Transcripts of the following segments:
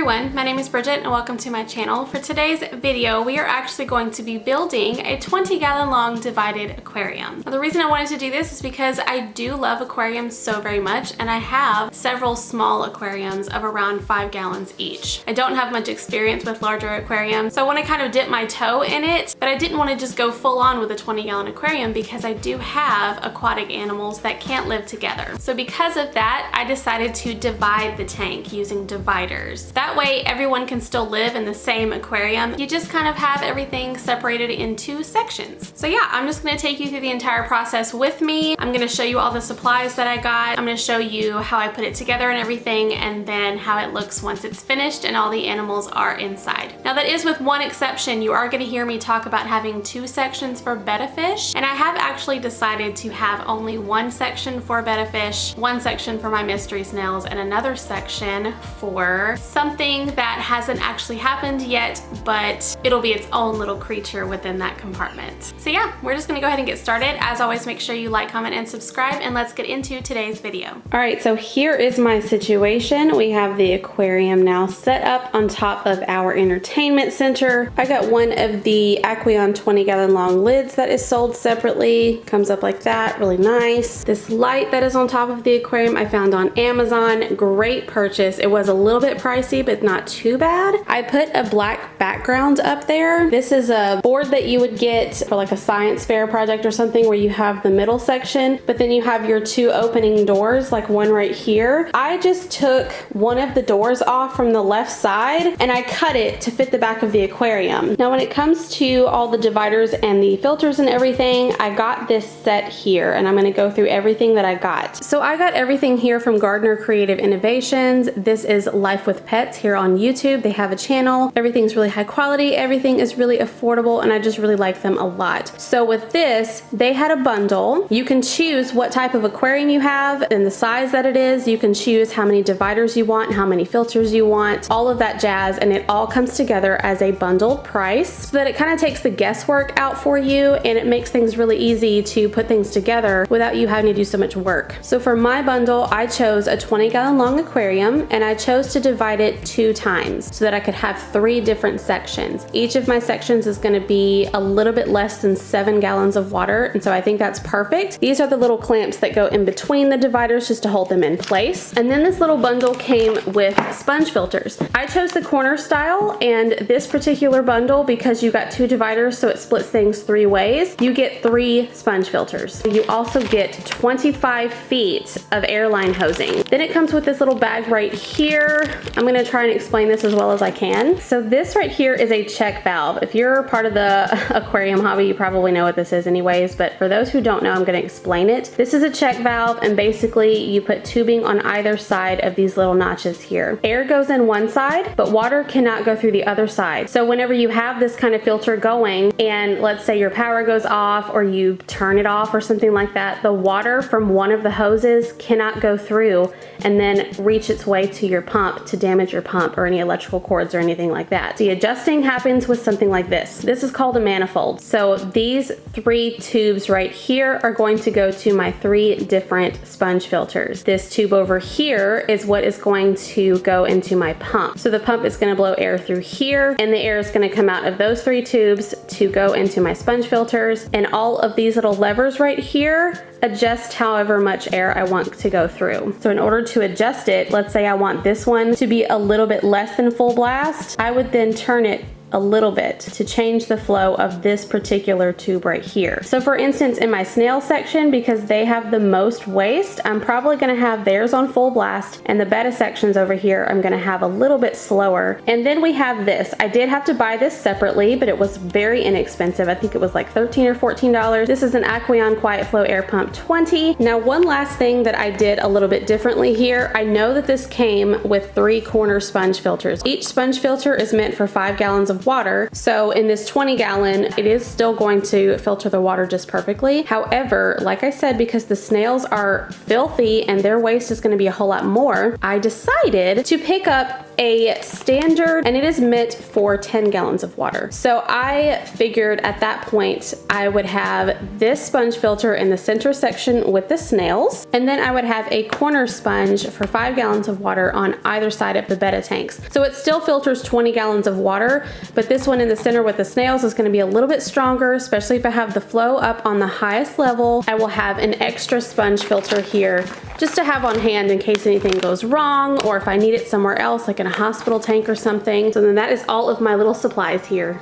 everyone, my name is Bridget and welcome to my channel. For today's video, we are actually going to be building a 20-gallon long divided aquarium. Now, the reason I wanted to do this is because I do love aquariums so very much, and I have several small aquariums of around 5 gallons each. I don't have much experience with larger aquariums, so I want to kind of dip my toe in it, but I didn't want to just go full on with a 20-gallon aquarium because I do have aquatic animals that can't live together. So because of that, I decided to divide the tank using dividers. That way everyone can still live in the same aquarium. You just kind of have everything separated into sections. So yeah, I'm just gonna take you through the entire process with me. I'm gonna show you all the supplies that I got. I'm gonna show you how I put it together and everything, and then how it looks once it's finished and all the animals are inside. Now that is with one exception. You are gonna hear me talk about having 2 sections for betta fish, and I have actually decided to have only 1 section for betta fish, 1 section for my mystery snails, and another section for something that hasn't actually happened yet, but it'll be its own little creature within that compartment. So yeah, we're just gonna go ahead and get started. As always, make sure you like, comment, and subscribe, and let's get into today's video. All right, so here is my situation. We have the aquarium now set up on top of our entertainment center. I got one of the Aqueon 20-gallon long lids that is sold separately. Comes up like that, really nice. This light that is on top of the aquarium I found on Amazon. Great purchase. It was a little bit pricey, but not too bad. I put a black background up there. This is a board that you would get for like a science fair project or something, where you have the middle section, but then you have your 2 opening doors, like one right here. I just took one of the doors off from the left side and I cut it to fit the back of the aquarium. Now when it comes to all the dividers and the filters and everything, I got this set here, and I'm going to go through everything that I got. So I got everything here from Gardener Creative Innovations. This is Life with Pets here on YouTube. They have a channel. Everything's really high quality. Everything is really affordable, and I just really like them a lot. So with this, they had a bundle. You can choose what type of aquarium you have and the size that it is. You can choose how many dividers you want, how many filters you want, all of that jazz, and it all comes together as a bundled price so that it kind of takes the guesswork out for you, and it makes things really easy to put things together without you having to do so much work. So for my bundle, I chose a 20-gallon long aquarium, and I chose to divide it 2 times so that I could have 3 different sections. Each of my sections is going to be a little bit less than 7 gallons of water, and so I think that's perfect. These are the little clamps that go in between the dividers just to hold them in place. And then this little bundle came with sponge filters. I chose the corner style, and this particular bundle, because you got 2 dividers, so it splits things 3 ways, you get 3 sponge filters. You also get 25 feet of airline hosing. Then it comes with this little bag right here. I'm going to try and explain this as well as I can. So this right here is a check valve. If you're part of the aquarium hobby, you probably know what this is anyways, but for those who don't know, I'm going to explain it. This is a check valve, and basically you put tubing on either side of these little notches here. Air goes in one side, but water cannot go through the other side. So whenever you have this kind of filter going, and let's say your power goes off or you turn it off or something like that, the water from one of the hoses cannot go through and then reach its way to your pump to damage your pump or any electrical cords or anything like that. The adjusting happens with something like this. This is called a manifold. So these 3 tubes right here are going to go to my 3 different sponge filters. This tube over here is what is going to go into my pump. So the pump is going to blow air through here, and the air is going to come out of those 3 tubes to go into my sponge filters, and all of these little levers right here adjust however much air I want to go through. So in order to adjust it, let's say I want this one to be a little bit less than full blast, I would then turn it a little bit to change the flow of this particular tube right here. So for instance, in my snail section, because they have the most waste, I'm probably gonna have theirs on full blast, and the betta sections over here I'm gonna have a little bit slower. And then we have this. I did have to buy this separately, but it was very inexpensive. I think it was like $13 or $14. This is an Aqueon Quiet Flow Air Pump 20. Now one last thing that I did a little bit differently here, I know that this came with 3 corner sponge filters. Each sponge filter is meant for 5 gallons of water. So in this 20-gallon, it is still going to filter the water just perfectly. However, like I said, because the snails are filthy and their waste is going to be a whole lot more, I decided to pick up a standard, and it is meant for 10 gallons of water. So I figured at that point I would have this sponge filter in the center section with the snails, and then I would have a corner sponge for 5 gallons of water on either side of the betta tanks. So it still filters 20 gallons of water, but this one in the center with the snails is going to be a little bit stronger, especially if I have the flow up on the highest level. I will have an extra sponge filter here just to have on hand in case anything goes wrong, or if I need it somewhere else, like in a hospital tank or something. So then that is all of my little supplies here.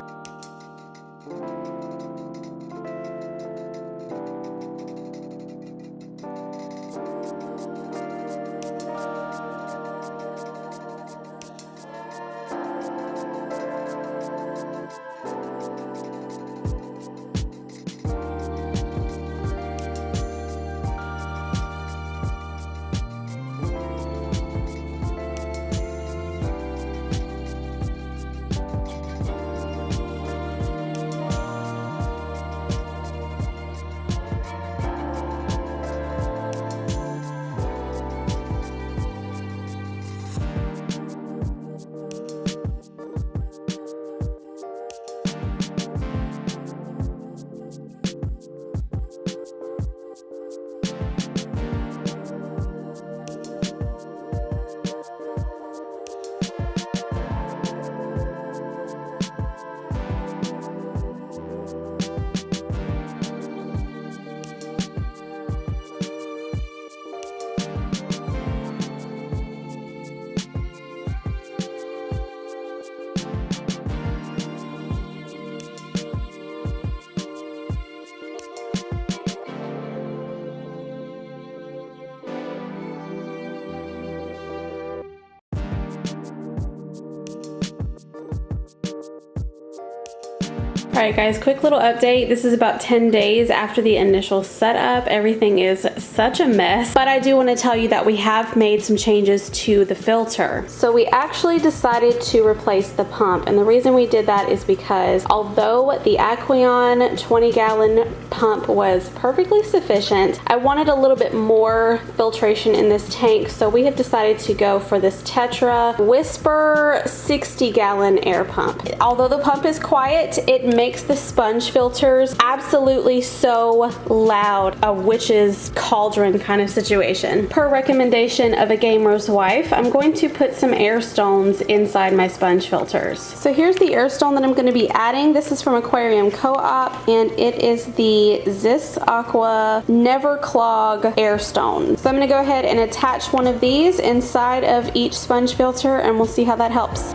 Alright guys, quick little update. This is about 10 days after the initial setup. Everything is such a mess, but I do want to tell you that we have made some changes to the filter. So we actually decided to replace the pump, and the reason we did that is because although the Aqueon 20-gallon pump was perfectly sufficient, I wanted a little bit more filtration in this tank, so we have decided to go for this Tetra Whisper 60-gallon air pump. Although the pump is quiet, it makes the sponge filters absolutely so loud, a witch's cauldron kind of situation. Per recommendation of a gamer's wife, I'm going to put some air stones inside my sponge filters. So here's the air stone that I'm going to be adding. This is from Aquarium Co-op, and it is the Zis Aqua Never Clog air stone. So I'm going to go ahead and attach one of these inside of each sponge filter, and we'll see how that helps.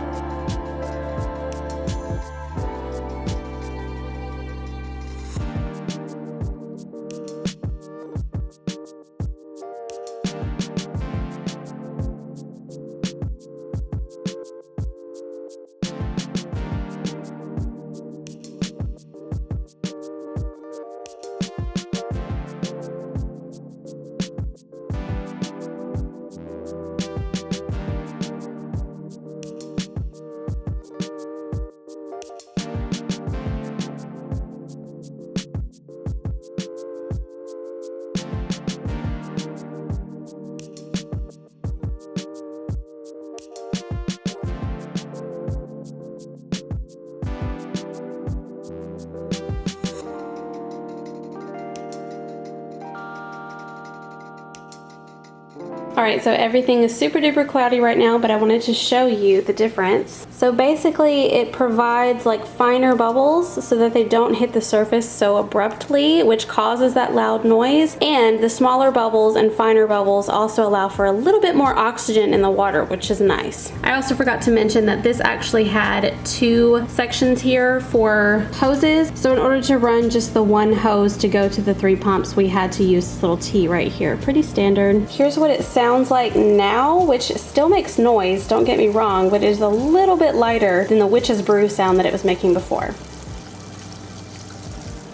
Alright, so everything is super duper cloudy right now, but I wanted to show you the difference. So basically it provides like finer bubbles so that they don't hit the surface so abruptly, which causes that loud noise. And the smaller bubbles and finer bubbles also allow for a little bit more oxygen in the water, which is nice. I also forgot to mention that this actually had 2 sections here for hoses. So in order to run just the one hose to go to the 3 pumps, we had to use this little T right here. Pretty standard. Here's what it sounds like now, which still makes noise, don't get me wrong, but it is a little bit lighter than the witch's brew sound that it was making before.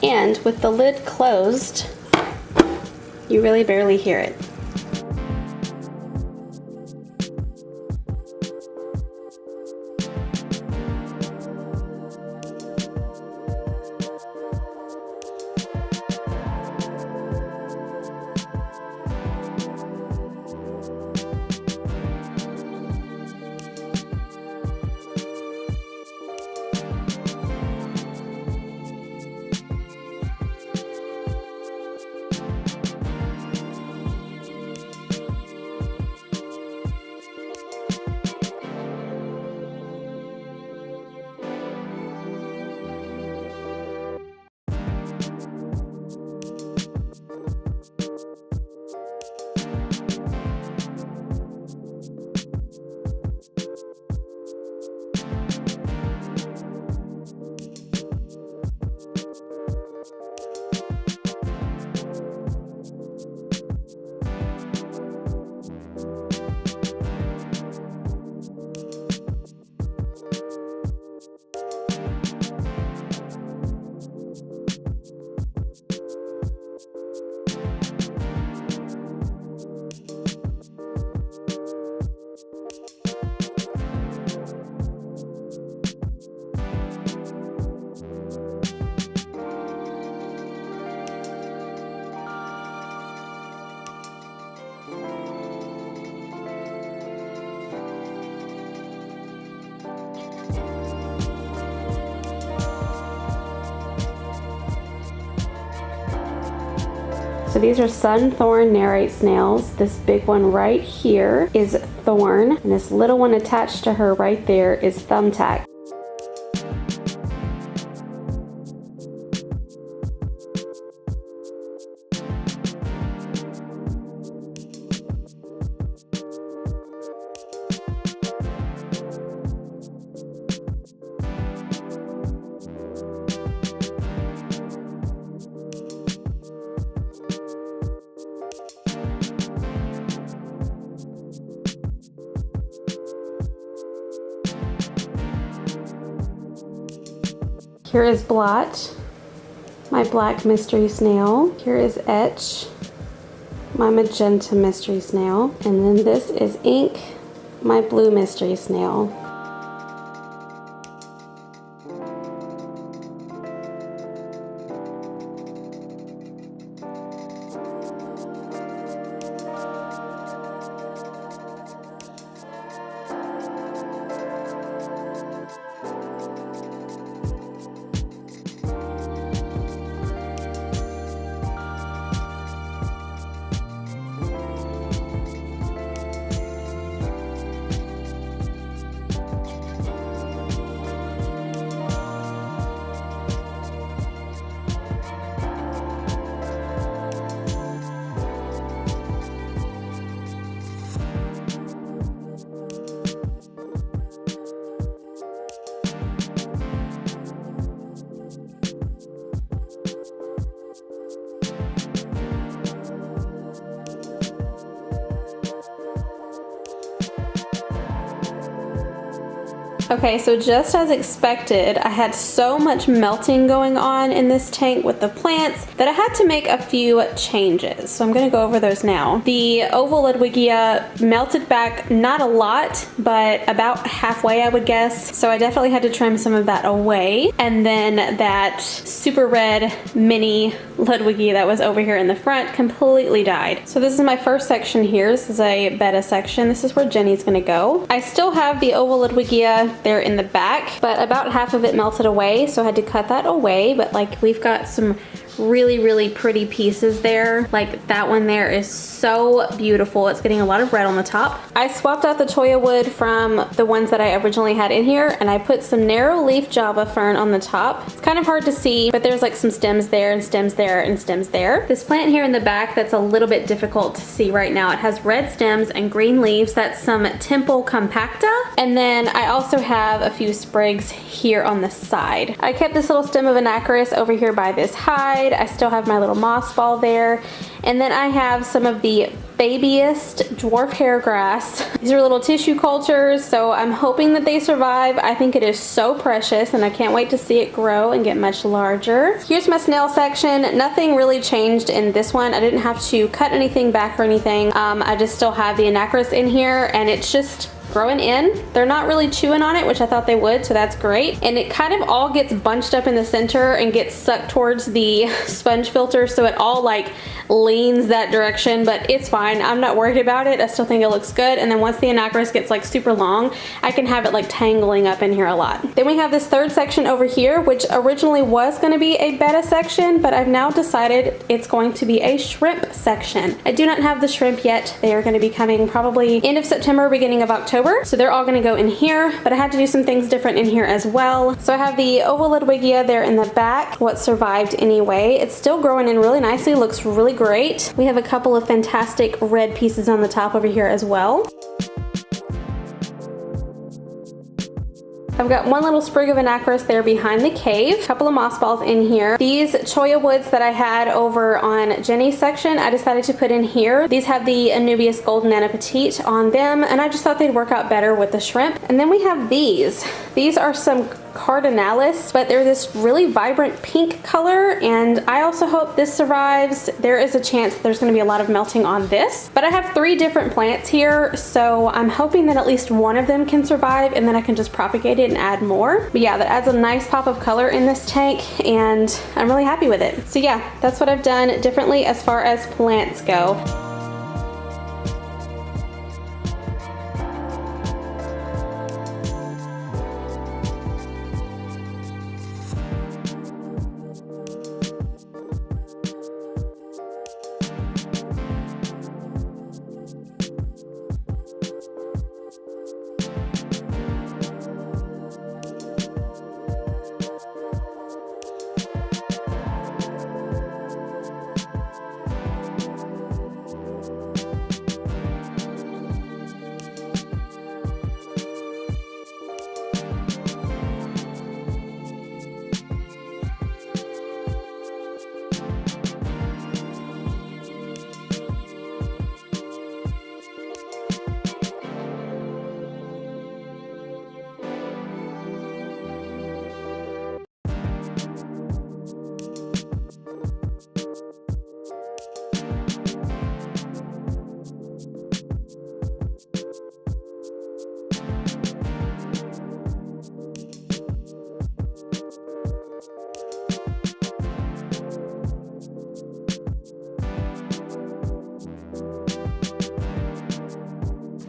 And with the lid closed, you really barely hear it. So these are Sunthorn Narrate snails. This big one right here is Thorn, and this little one attached to her right there is Thumbtack. Here is Blotch, my black mystery snail. Here is Etch, my magenta mystery snail. And then this is Ink, my blue mystery snail. Okay, so just as expected, I had so much melting going on in this tank with the plants that I had to make a few changes. So I'm gonna go over those now. The oval Ludwigia melted back, not a lot, but about halfway I would guess. So I definitely had to trim some of that away. And then that super red mini Ludwigia that was over here in the front completely died. So this is my first section here. This is a betta section. This is where Jenny's gonna go. I still have the oval Ludwigia there in the back, but about half of it melted away, so I had to cut that away. But like, we've got some really pretty pieces there. Like that one there is so beautiful. It's getting a lot of red on the top. I swapped out the cholla wood from the ones that I originally had in here, and I put some narrow leaf Java fern on the top. It's kind of hard to see, but there's like some stems there and stems there and stems there. This plant here in the back that's a little bit difficult to see right now. It has red stems and green leaves. That's some Temple compacta. And then I also have a few sprigs here on the side. I kept this little stem of Anacris over here by this hide. I still have my little moss ball there. And then I have some of the babiest dwarf hair grass. These are little tissue cultures, so I'm hoping that they survive. I think it is so precious, and I can't wait to see it grow and get much larger. Here's my snail section. Nothing really changed in this one. I didn't have to cut anything back or anything. I just still have the Anacris in here, and it's just growing in. They're not really chewing on it, which I thought they would, so that's great. And it kind of all gets bunched up in the center and gets sucked towards the sponge filter, so it all like leans that direction, but it's fine. I'm not worried about it. I still think it looks good. And then once the Anacris gets like super long, I can have it like tangling up in here a lot. Then we have this third section over here, which originally was going to be a betta section, but I've now decided it's going to be a shrimp section. I do not have the shrimp yet. They are going to be coming probably end of September, beginning of October. So they're all going to go in here, but I had to do some things different in here as well. So I have the oval Ludwigia there in the back, what survived anyway. It's still growing in really nicely, looks really great. We have a couple of fantastic red pieces on the top over here as well. I've got one little sprig of Anacris there behind the cave, a couple of moss balls in here. These cholla woods that I had over on Jenny's section, I decided to put in here. These have the Anubias Golden Nana Petite on them, and I just thought they'd work out better with the shrimp. And then we have these. These are some Cardinalis, but they're this really vibrant pink color, and I also hope this survives. There is a chance that there's going to be a lot of melting on this, but I have 3 different plants here, so I'm hoping that at least one of them can survive, and then I can just propagate it and add more. But yeah, that adds a nice pop of color in this tank, and I'm really happy with it. So yeah, that's what I've done differently as far as plants go.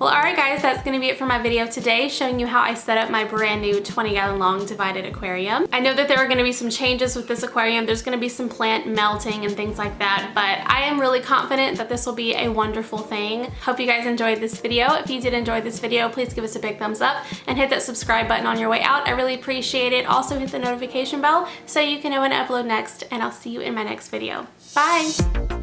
Well, alright guys, that's going to be it for my video today, showing you how I set up my brand new 20-gallon long divided aquarium. I know that there are going to be some changes with this aquarium. There's going to be some plant melting and things like that, but I am really confident that this will be a wonderful thing. Hope you guys enjoyed this video. If you did enjoy this video, please give us a big thumbs up and hit that subscribe button on your way out. I really appreciate it. Also hit the notification bell so you can know when I upload next, and I'll see you in my next video. Bye!